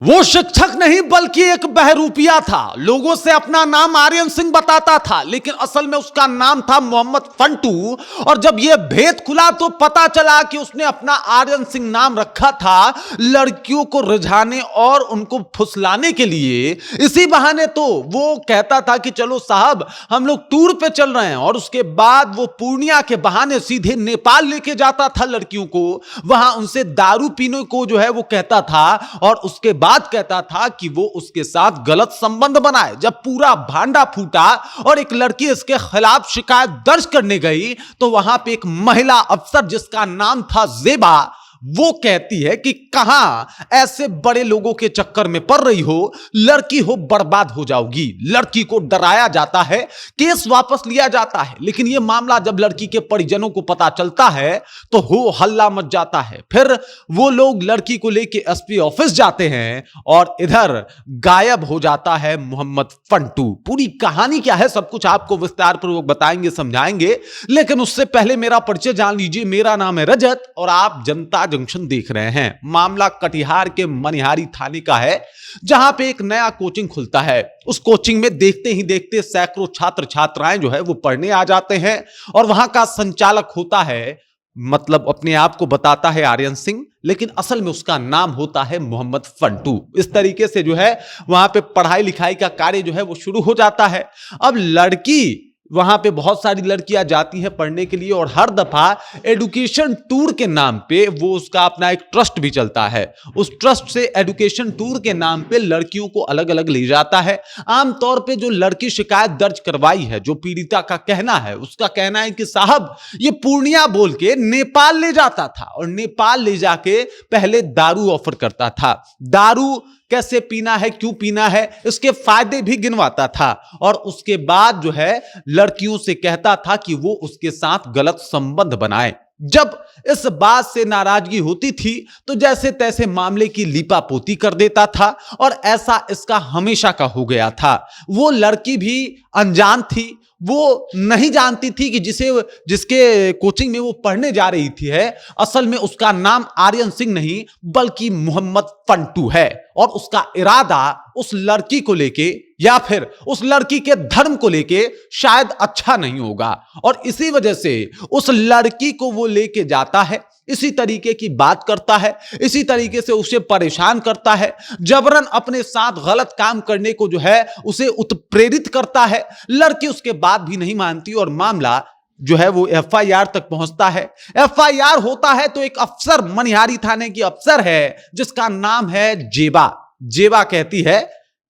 वो शिक्षक नहीं बल्कि एक बहरूपिया था। लोगों से अपना नाम आर्यन सिंह बताता था, लेकिन असल में उसका नाम था मोहम्मद फंटू। और जब यह भेद खुला तो पता चला कि उसने अपना आर्यन सिंह नाम रखा था लड़कियों को रिझाने और उनको फुसलाने के लिए। इसी बहाने तो वो कहता था कि चलो साहब हम लोग टूर पे चल रहे हैं, और उसके बाद वो पूर्णिया के बहाने सीधे नेपाल लेके जाता था लड़कियों को। वहां उनसे दारू पीने को जो है वो कहता था, और उसके बाद कहता था कि वो उसके साथ गलत संबंध बनाए। जब पूरा भांडा फूटा और एक लड़की इसके खिलाफ शिकायत दर्ज करने गई तो वहां पे एक महिला अफसर जिसका नाम था जेबा, वो कहती है कि कहां ऐसे बड़े लोगों के चक्कर में पड़ रही हो, लड़की हो बर्बाद हो जाओगी। लड़की को डराया जाता है, केस वापस लिया जाता है, लेकिन यह मामला जब लड़की के परिजनों को पता चलता है तो हो हल्ला मच जाता है। फिर वो लोग लड़की को लेके एसपी ऑफिस जाते हैं और इधर गायब हो जाता है मोहम्मद फंटू। पूरी कहानी क्या है सब कुछ आपको विस्तार पूर्वक बताएंगे, समझाएंगे, लेकिन उससे पहले मेरा परिचय जान लीजिए। मेरा नाम है रजत और आप जनता जंक्शन देख रहे हैं। मामला कटिहार के मनिहारी थाने का है, जहां पे एक नया कोचिंग खुलता है। उस कोचिंग में देखते ही देखते सैकड़ों छात्र छात्राएं जो है वो पढ़ने आ जाते हैं, और वहां का संचालक होता है, मतलब अपने आप को बताता है आर्यन सिंह, लेकिन असल में उसका नाम होता है मोहम्मद फंटू। इस तरीके से जो है वहां पे पढ़ाई लिखाई का कार्य जो है वो शुरू हो जाता है। अब लड़की वहां पे बहुत सारी लड़कियां जाती हैं पढ़ने के लिए, और हर दफा एजुकेशन टूर के नाम पे वो उसका अपना एक ट्रस्ट भी चलता है। उस ट्रस्ट से एजुकेशन टूर के नाम पे लड़कियों को अलग अलग ले जाता है। आमतौर पे जो लड़की शिकायत दर्ज करवाई है, जो पीड़िता का कहना है, उसका कहना है कि साहब ये पूर्णिया बोल के नेपाल ले जाता था, और नेपाल ले जाके पहले दारू ऑफर करता था। दारू कैसे पीना है, क्यों पीना है, इसके फायदे भी गिनवाता था, और उसके बाद जो है लड़कियों से कहता था कि वो उसके साथ गलत संबंध बनाए। जब इस बात से नाराजगी होती थी तो जैसे तैसे मामले की लीपापोती कर देता था, और ऐसा इसका हमेशा का हो गया था। वो लड़की भी अनजान थी, वो नहीं जानती थी कि जिसके कोचिंग में वो पढ़ने जा रही थी है असल में उसका नाम आर्यन सिंह नहीं बल्कि मोहम्मद फंटू है, और उसका इरादा उस लड़की को लेके या फिर उस लड़की के धर्म को लेके शायद अच्छा नहीं होगा, और इसी वजह से उस लड़की को वो लेके जाता है, इसी तरीके की बात करता है, इसी तरीके से उसे परेशान करता है, जबरन अपने साथ गलत काम करने को जो है उसे उत्प्रेरित करता है। लड़की उसके बात भी नहीं मानती और मामला जो है वो एफआईआर तक पहुंचता है। एफआईआर होता है तो एक अफसर, मनिहारी थाने की अफसर है जिसका नाम है जेबा। जेबा कहती है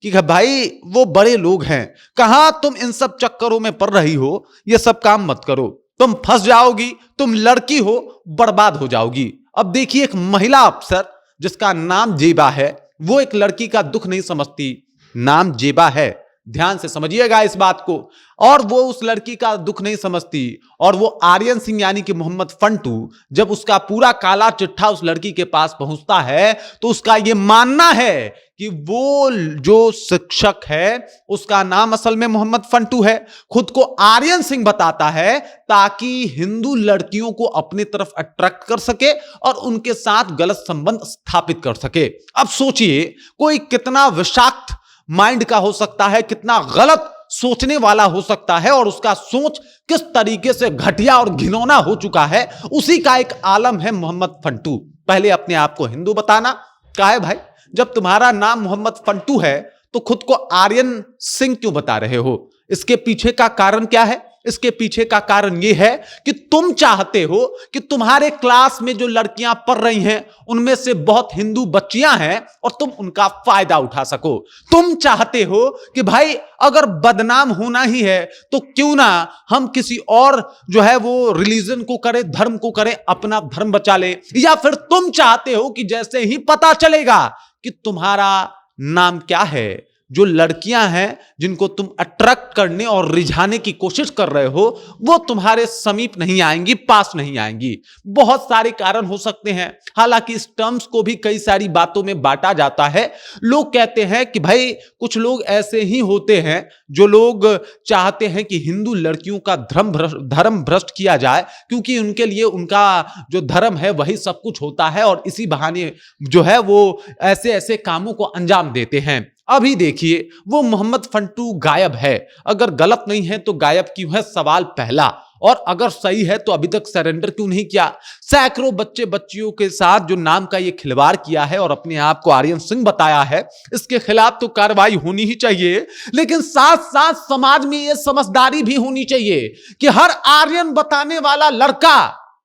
कि भाई वो बड़े लोग हैं, कहां तुम इन सब चक्करों में पड़ रही हो, ये सब काम मत करो, तुम फंस जाओगी, तुम लड़की हो बर्बाद हो जाओगी। अब देखिए एक महिला अफसर जिसका नाम जेबा है, वो एक लड़की का दुख नहीं समझती। नाम जेबा है, ध्यान से समझिएगा इस बात को, और वो उस लड़की का दुख नहीं समझती। और वो आर्यन सिंह यानी कि मोहम्मद फंटू जब उसका पूरा काला चिट्ठा उस लड़की के पास पहुंचता है तो उसका ये मानना है कि वो जो शिक्षक है उसका नाम असल में मोहम्मद फंटू है। खुद को आर्यन सिंह बताता है ताकि हिंदू लड़कियों को अपनी तरफ अट्रैक्ट कर सके और उनके साथ गलत संबंध स्थापित कर सके। अब सोचिए कोई कितना विषाक्त माइंड का हो सकता है, कितना गलत सोचने वाला हो सकता है, और उसका सोच किस तरीके से घटिया और घिनौना हो चुका है, उसी का एक आलम है मोहम्मद फंटू। पहले अपने आप को हिंदू बताना, क्या है भाई, जब तुम्हारा नाम मोहम्मद फंटू है तो खुद को आर्यन सिंह क्यों बता रहे हो? इसके पीछे का कारण क्या है? इसके पीछे का कारण यह है कि तुम चाहते हो कि तुम्हारे क्लास में जो लड़कियां पढ़ रही हैं उनमें से बहुत हिंदू बच्चियां हैं और तुम उनका फायदा उठा सको। तुम चाहते हो कि भाई अगर बदनाम होना ही है तो क्यों ना हम किसी और जो है वो रिलीजन को करें, धर्म को करें, अपना धर्म बचा ले। या फिर तुम चाहते हो कि जैसे ही पता चलेगा कि तुम्हारा नाम क्या है, जो लड़कियां हैं जिनको तुम अट्रैक्ट करने और रिझाने की कोशिश कर रहे हो वो तुम्हारे समीप नहीं आएंगी, पास नहीं आएंगी। बहुत सारे कारण हो सकते हैं। हालांकि इस टर्म्स को भी कई सारी बातों में बांटा जाता है। लोग कहते हैं कि भाई कुछ लोग ऐसे ही होते हैं जो लोग चाहते हैं कि हिंदू लड़कियों का धर्म भ्रष्ट किया जाए, क्योंकि उनके लिए उनका जो धर्म है वही सब कुछ होता है और इसी बहाने जो है वो ऐसे ऐसे कामों को अंजाम देते हैं। अभी देखिए वो मोहम्मद फंटू गायब है। अगर गलत नहीं है तो गायब क्यों है, सवाल पहला। और अगर सही है तो अभी तक सरेंडर क्यों नहीं किया? सैकड़ों बच्चे बच्चियों के साथ जो नाम का ये खिलवाड़ किया है और अपने आप को आर्यन सिंह बताया है, इसके खिलाफ तो कार्रवाई होनी ही चाहिए। लेकिन साथ साथ समाज में ये समझदारी भी होनी चाहिए कि हर आर्यन बताने वाला लड़का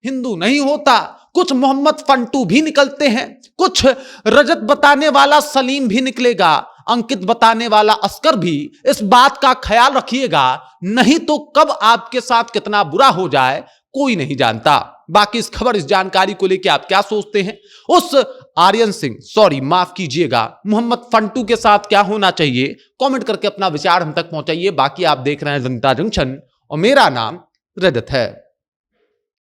हिंदू नहीं होता। कुछ मोहम्मद फंटू भी निकलते हैं, कुछ रजत बताने वाला सलीम भी निकलेगा, अंकित बताने वाला अस्कर भी। इस बात का ख्याल रखिएगा, नहीं तो कब आपके साथ कितना बुरा हो जाए कोई नहीं जानता। बाकी इस खबर, इस जानकारी को लेकर आप क्या सोचते हैं? उस आर्यन सिंह, सॉरी माफ कीजिएगा, मोहम्मद फंटू के साथ क्या होना चाहिए? कमेंट करके अपना विचार हम तक पहुंचाइए। बाकी आप देख रहे हैं जनता जंक्शन और मेरा नाम रजत है।